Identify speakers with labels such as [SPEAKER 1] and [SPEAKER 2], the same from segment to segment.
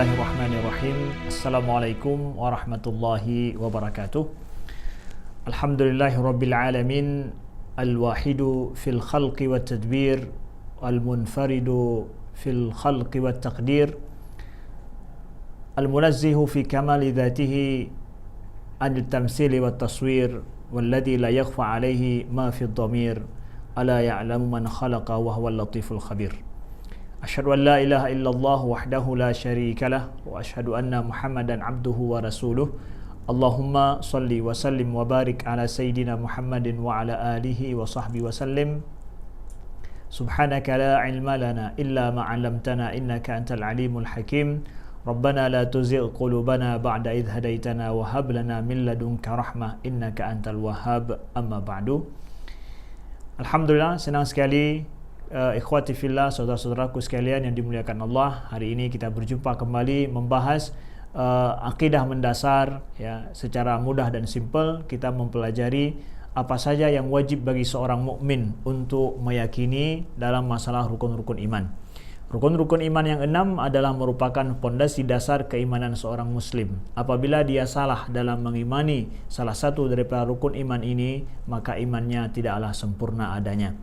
[SPEAKER 1] Bismillahirrahmanirrahim. Assalamualaikum warahmatullahi wabarakatuh. Alhamdulillahirabbil alamin, al-wahidu fil khalqi wat tadbir, al-munfaridu fil khalqi wat taqdir, al-munazzihu fi kamali dhatihi anil tamthili wat taswir, walladhi la yakhfa alayhi ma fi ad-dhamir, ala ya'lamu man khalaqa wa huwal latiful khabir. Asyhadu an la ilaha illallah wahdahu la syarika lah wa asyhadu anna Muhammadan abduhu wa rasuluh. Allahumma salli wa sallim wa barik ala sayyidina Muhammadin wa ala alihi wa sahbihi wa sallim. Subhanaka la ilma lana illa ma 'allamtana innaka antal alimul hakim. Rabbana la tuzigh qulubana ba'da idh hadaitana wa hab lana min ladunka rahmah innaka antal wahhab. Amma ba'du. Alhamdulillah, senang sekali ikhwati fillah, saudara-saudaraku sekalian yang dimuliakan Allah. Hari ini kita berjumpa kembali membahas akidah mendasar, ya, secara mudah dan simpel. Kita mempelajari apa saja yang wajib bagi seorang mukmin untuk meyakini dalam masalah rukun-rukun iman. Rukun-rukun iman yang 6 adalah merupakan pondasi dasar keimanan seorang muslim. Apabila dia salah dalam mengimani salah satu daripada rukun iman ini, maka imannya tidaklah sempurna adanya.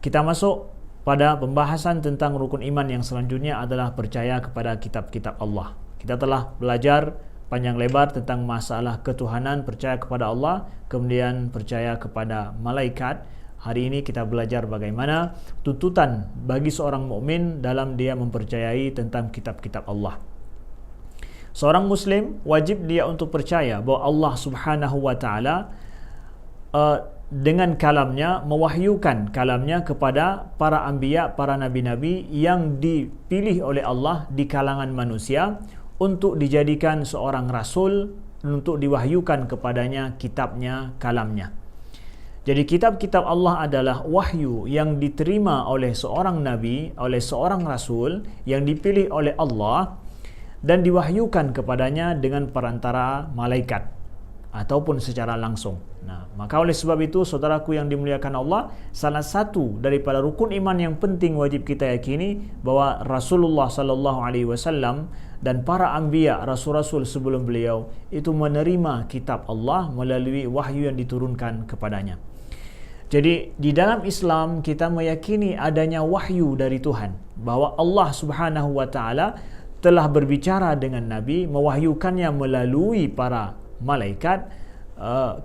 [SPEAKER 1] Kita masuk pada pembahasan tentang rukun iman yang selanjutnya adalah percaya kepada kitab-kitab Allah. Kita telah belajar panjang lebar tentang masalah ketuhanan, percaya kepada Allah, kemudian percaya kepada malaikat. Hari ini kita belajar bagaimana tuntutan bagi seorang mukmin dalam dia mempercayai tentang kitab-kitab Allah. Seorang muslim wajib dia untuk percaya bahawa Allah Subhanahu wa taala dengan kalamnya, mewahyukan kalamnya kepada para anbiya, para nabi-nabi yang dipilih oleh Allah di kalangan manusia untuk dijadikan seorang rasul, untuk diwahyukan kepadanya kitabnya, kalamnya. Jadi kitab-kitab Allah adalah wahyu yang diterima oleh seorang nabi, oleh seorang rasul yang dipilih oleh Allah dan diwahyukan kepadanya dengan perantara malaikat ataupun secara langsung. Nah, maka oleh sebab itu, saudaraku yang dimuliakan Allah, salah satu daripada rukun iman yang penting wajib kita yakini bahawa Rasulullah sallallahu alaihi wasallam dan para anbiya, rasul-rasul sebelum beliau itu menerima kitab Allah melalui wahyu yang diturunkan kepadanya. Jadi di dalam Islam kita meyakini adanya wahyu dari Tuhan, bahawa Allah Subhanahu wa taala telah berbicara dengan nabi, mewahyukannya melalui para malaikat,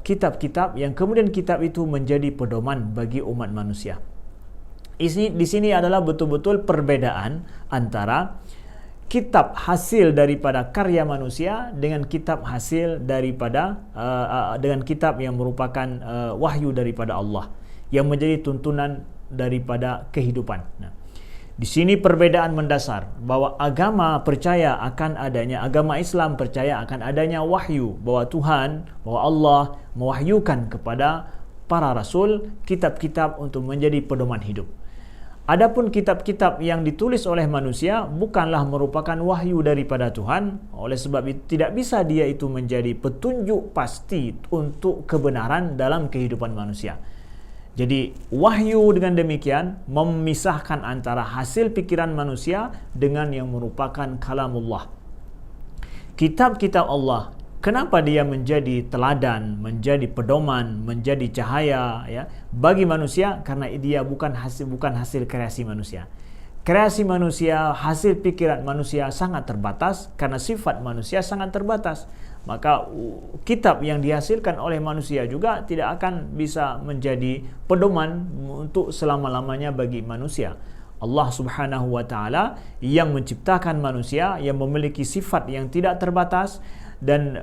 [SPEAKER 1] kitab-kitab yang kemudian kitab itu menjadi pedoman bagi umat manusia. Di sini adalah betul-betul perbedaan antara kitab hasil daripada karya manusia dengan kitab hasil daripada dengan kitab yang merupakan wahyu daripada Allah yang menjadi tuntunan daripada kehidupan. Nah, di sini perbedaan mendasar, bahawa agama percaya akan adanya, agama Islam percaya akan adanya wahyu, bahawa Tuhan, bahawa Allah mewahyukan kepada para rasul kitab-kitab untuk menjadi pedoman hidup. Adapun kitab-kitab yang ditulis oleh manusia bukanlah merupakan wahyu daripada Tuhan, oleh sebab itu tidak bisa dia itu menjadi petunjuk pasti untuk kebenaran dalam kehidupan manusia. Jadi wahyu dengan demikian memisahkan antara hasil pikiran manusia dengan yang merupakan kalamullah. Kitab-kitab Allah, kenapa dia menjadi teladan, menjadi pedoman, menjadi cahaya, ya, bagi manusia? Karena dia bukan hasil kreasi manusia. Kreasi manusia, hasil pikiran manusia sangat terbatas karena sifat manusia sangat terbatas. Maka kitab yang dihasilkan oleh manusia juga tidak akan bisa menjadi pedoman untuk selama-lamanya bagi manusia. Allah Subhanahu wa taala yang menciptakan manusia, yang memiliki sifat yang tidak terbatas dan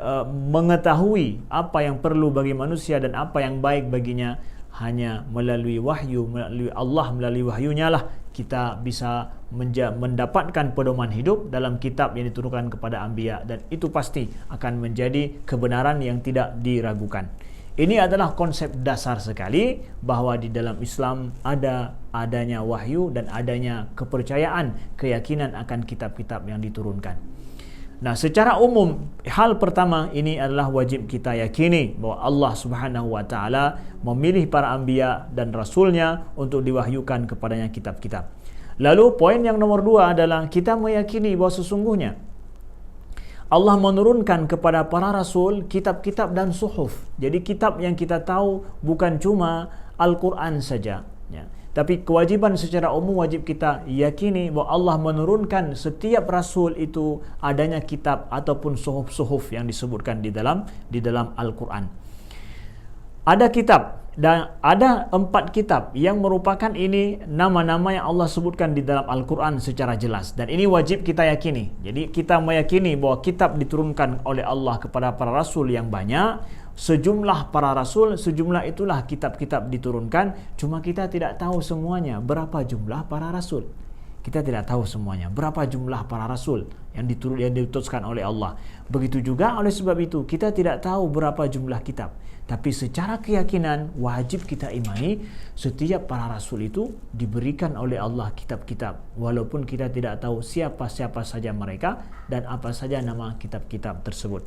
[SPEAKER 1] mengetahui apa yang perlu bagi manusia dan apa yang baik baginya, hanya melalui wahyu, melalui Allah, melalui wahyunya lah kita bisa mendapatkan pedoman hidup dalam kitab yang diturunkan kepada anbiya, dan itu pasti akan menjadi kebenaran yang tidak diragukan. Ini adalah konsep dasar sekali bahawa di dalam Islam adanya wahyu dan adanya kepercayaan, keyakinan akan kitab-kitab yang diturunkan. Nah, secara umum, hal pertama ini adalah wajib kita yakini bahawa Allah Subhanahu wa taala memilih para anbiya dan rasulnya untuk diwahyukan kepadanya kitab-kitab. Lalu poin yang nomor 2 adalah kita meyakini bahawa sesungguhnya Allah menurunkan kepada para rasul kitab-kitab dan suhuf. Jadi kitab yang kita tahu bukan cuma Al-Quran saja, ya. Tapi kewajiban secara umum wajib kita yakini bahawa Allah menurunkan setiap rasul itu adanya kitab ataupun suhuf-suhuf yang disebutkan di dalam Al-Quran. Ada kitab dan ada 4 kitab yang merupakan ini nama-nama yang Allah sebutkan di dalam Al-Quran secara jelas, dan ini wajib kita yakini. Jadi kita meyakini bahawa kitab diturunkan oleh Allah kepada para rasul yang banyak, sejumlah para rasul, sejumlah itulah kitab-kitab diturunkan. Cuma kita tidak tahu semuanya berapa jumlah para rasul. Kita tidak tahu semuanya berapa jumlah para rasul yang diutuskan oleh Allah. Begitu juga oleh sebab itu kita tidak tahu berapa jumlah kitab. Tapi secara keyakinan wajib kita imani setiap para rasul itu diberikan oleh Allah kitab-kitab, walaupun kita tidak tahu siapa-siapa saja mereka dan apa saja nama kitab-kitab tersebut.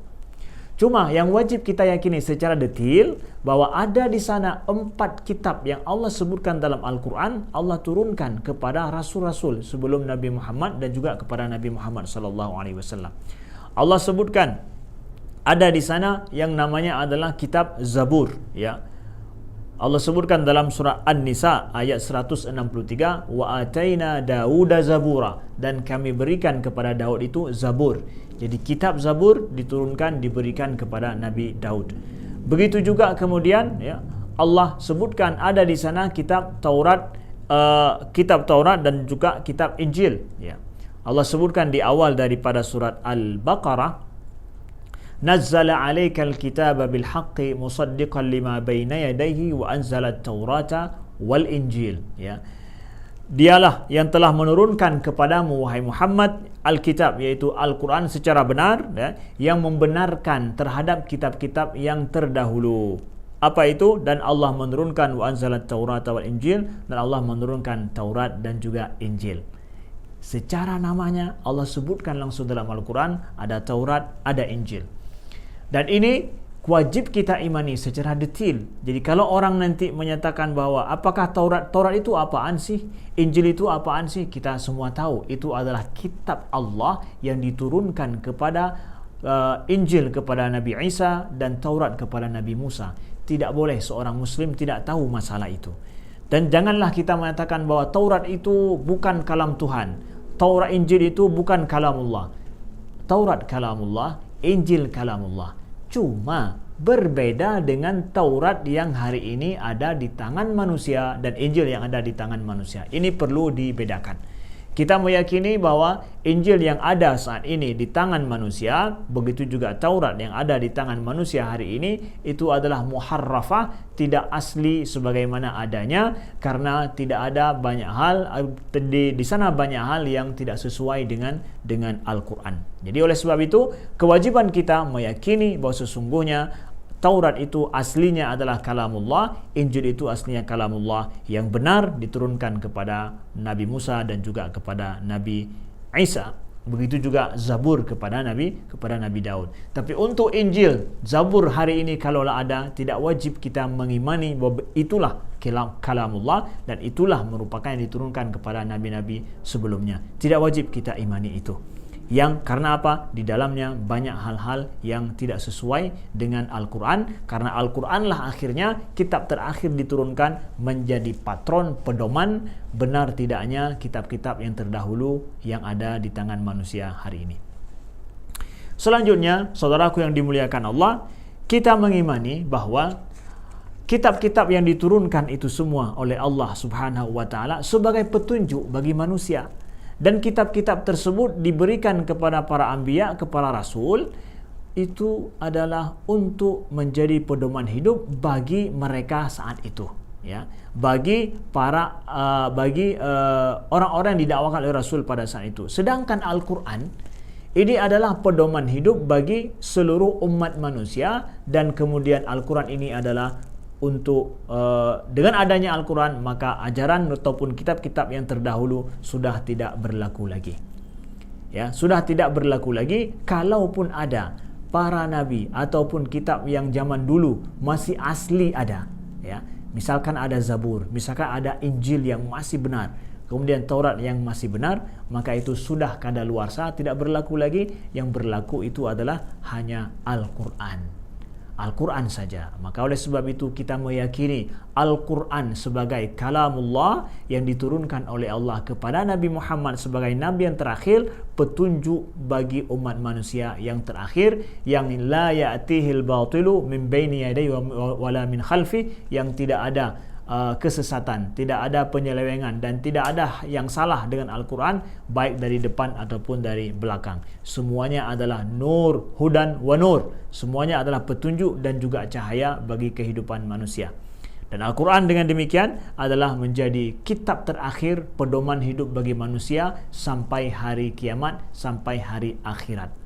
[SPEAKER 1] Cuma yang wajib kita yakini secara detail bahwa ada di sana 4 kitab yang Allah sebutkan dalam Al-Quran, Allah turunkan kepada rasul-rasul sebelum Nabi Muhammad dan juga kepada Nabi Muhammad SAW. Allah sebutkan ada di sana yang namanya adalah kitab Zabur, ya. Allah sebutkan dalam surah An-Nisa ayat 163, wa ataina Dauda zabura, dan kami berikan kepada Daud itu Zabur. Jadi kitab Zabur diturunkan, diberikan kepada Nabi Daud. Begitu juga kemudian, ya, Allah sebutkan ada di sana kitab Taurat, dan juga kitab Injil, ya. Allah sebutkan di awal daripada surat Al-Baqarah, nazzala 'alaikal kitaba bil haqqi musaddiqan lima baina yadayhi wa anzala at-taurata wal injil, ya. Dialah yang telah menurunkan kepadamu wahai Muhammad Alkitab, yaitu Al-Quran secara benar, ya, yang membenarkan terhadap kitab-kitab yang terdahulu. Apa itu? Dan Allah menurunkan wa anzalat taurata wal injil, dan Allah menurunkan Taurat dan juga Injil. Secara namanya Allah sebutkan langsung dalam Al-Quran, ada Taurat, ada Injil. Dan ini wajib kita imani secara detail. Jadi kalau orang nanti menyatakan bahwa apakah Taurat itu apaan sih? Injil itu apaan sih? Kita semua tahu itu adalah kitab Allah yang diturunkan kepada Injil kepada Nabi Isa dan Taurat kepada Nabi Musa. Tidak boleh seorang Muslim tidak tahu masalah itu. Dan janganlah kita mengatakan bahwa Taurat itu bukan kalam Tuhan, Taurat Injil itu bukan kalamullah. Taurat kalamullah, Injil kalamullah. Cuma berbeda dengan Taurat yang hari ini ada di tangan manusia dan Injil yang ada di tangan manusia. Ini perlu dibedakan. Kita meyakini bahwa Injil yang ada saat ini di tangan manusia, begitu juga Taurat yang ada di tangan manusia hari ini, itu adalah muharrafah, tidak asli sebagaimana adanya, karena tidak ada banyak hal di sana, banyak hal yang tidak sesuai dengan Al-Quran. Jadi oleh sebab itu kewajiban kita meyakini bahwa sesungguhnya Taurat itu aslinya adalah kalamullah, Injil itu aslinya kalamullah yang benar diturunkan kepada Nabi Musa dan juga kepada Nabi Isa. Begitu juga Zabur kepada Nabi Daud. Tapi untuk Injil, Zabur hari ini kalaulah ada, tidak wajib kita mengimani bahwa itulah kalamullah dan itulah merupakan yang diturunkan kepada nabi-nabi sebelumnya. Tidak wajib kita imani itu. Karena apa? Di dalamnya banyak hal-hal yang tidak sesuai dengan Al-Quran, karena Al-Quranlah akhirnya kitab terakhir diturunkan menjadi patron pedoman benar tidaknya kitab-kitab yang terdahulu yang ada di tangan manusia hari ini. Selanjutnya, saudaraku yang dimuliakan Allah, kita mengimani bahwa kitab-kitab yang diturunkan itu semua oleh Allah Subhanahu wa Ta'ala sebagai petunjuk bagi manusia. Dan kitab-kitab tersebut diberikan kepada para anbiya, kepada rasul, itu adalah untuk menjadi pedoman hidup bagi mereka saat itu, ya, bagi orang-orang yang didakwakan oleh rasul pada saat itu. Sedangkan Al-Quran ini adalah pedoman hidup bagi seluruh umat manusia, dan kemudian Al-Quran ini adalah untuk dengan adanya Al-Quran, maka ajaran ataupun kitab-kitab yang terdahulu sudah tidak berlaku lagi. Ya, sudah tidak berlaku lagi. Kalaupun ada para nabi ataupun kitab yang zaman dulu masih asli ada, ya. Misalkan ada Zabur, misalkan ada Injil yang masih benar, kemudian Taurat yang masih benar, maka itu sudah kadaluarsa, tidak berlaku lagi. Yang berlaku itu adalah hanya Al-Quran. Al-Quran saja. Maka oleh sebab itu kita meyakini Al-Quran sebagai kalamullah yang diturunkan oleh Allah kepada Nabi Muhammad sebagai Nabi yang terakhir, petunjuk bagi umat manusia yang terakhir, yang la ya'tihil batilu min baini yadayhi wala min khalfi, yang tidak ada kesesatan, tidak ada penyelewengan dan tidak ada yang salah dengan Al-Quran, baik dari depan ataupun dari belakang. Semuanya adalah nur, hudan wa nur. Semuanya adalah petunjuk dan juga cahaya bagi kehidupan manusia. Dan Al-Quran dengan demikian adalah menjadi kitab terakhir, pedoman hidup bagi manusia sampai hari kiamat, sampai hari akhirat.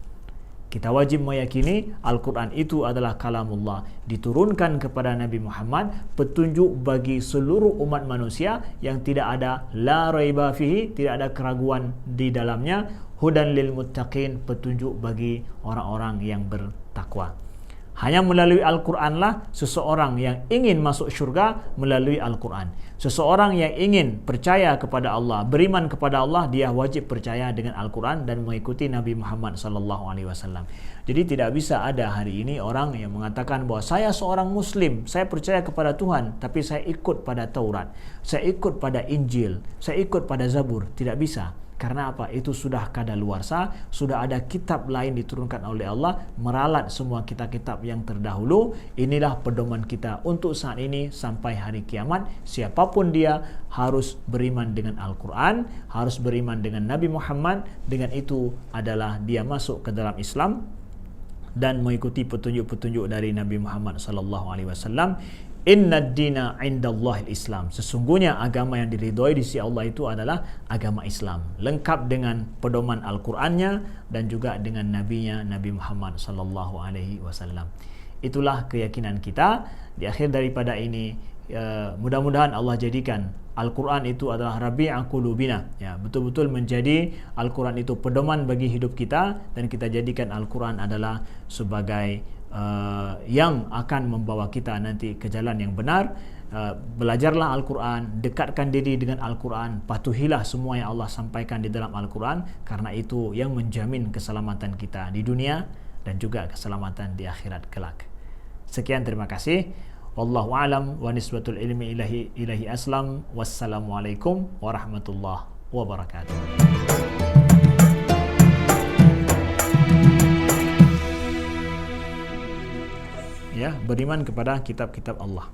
[SPEAKER 1] Kita wajib meyakini Al-Quran itu adalah kalamullah, diturunkan kepada Nabi Muhammad, petunjuk bagi seluruh umat manusia yang tidak ada la raiba fihi, tidak ada keraguan di dalamnya, hudan lil muttaqin, petunjuk bagi orang-orang yang bertakwa. Hanya melalui Al-Quranlah seseorang yang ingin masuk syurga melalui Al-Quran. Seseorang yang ingin percaya kepada Allah, beriman kepada Allah, dia wajib percaya dengan Al-Quran dan mengikuti Nabi Muhammad SAW. Jadi tidak bisa ada hari ini orang yang mengatakan bahwa saya seorang Muslim, saya percaya kepada Tuhan, tapi saya ikut pada Taurat, saya ikut pada Injil, saya ikut pada Zabur. Tidak bisa. Karena apa? Itu sudah kadaluarsa, sudah ada kitab lain diturunkan oleh Allah meralat semua kitab-kitab yang terdahulu. Inilah pedoman kita untuk saat ini sampai hari kiamat. Siapapun dia harus beriman dengan Al-Quran, harus beriman dengan Nabi Muhammad. Dengan itu adalah dia masuk ke dalam Islam dan mengikuti petunjuk-petunjuk dari Nabi Muhammad SAW. Inna ad-dina 'indallahil Islam. Sesungguhnya agama yang diridhoi di sisi Allah itu adalah agama Islam, lengkap dengan pedoman Al-Qur'annya dan juga dengan nabinya Nabi Muhammad sallallahu alaihi wasallam. Itulah keyakinan kita. Di akhir daripada ini, mudah-mudahan Allah jadikan Al-Quran itu adalah rabi'a qulubina, ya, betul-betul menjadi Al-Quran itu pedoman bagi hidup kita, dan kita jadikan Al-Quran adalah sebagai yang akan membawa kita nanti ke jalan yang benar. Belajarlah Al-Quran, dekatkan diri dengan Al-Quran, patuhilah semua yang Allah sampaikan di dalam Al-Quran, karena itu yang menjamin keselamatan kita di dunia dan juga keselamatan di akhirat kelak. Sekian, terima kasih. Wallahu a'lam wa nisbatul ilmi ilahi aslam. Wassalamualaikum warahmatullahi wabarakatuh. Ya, beriman kepada kitab-kitab Allah.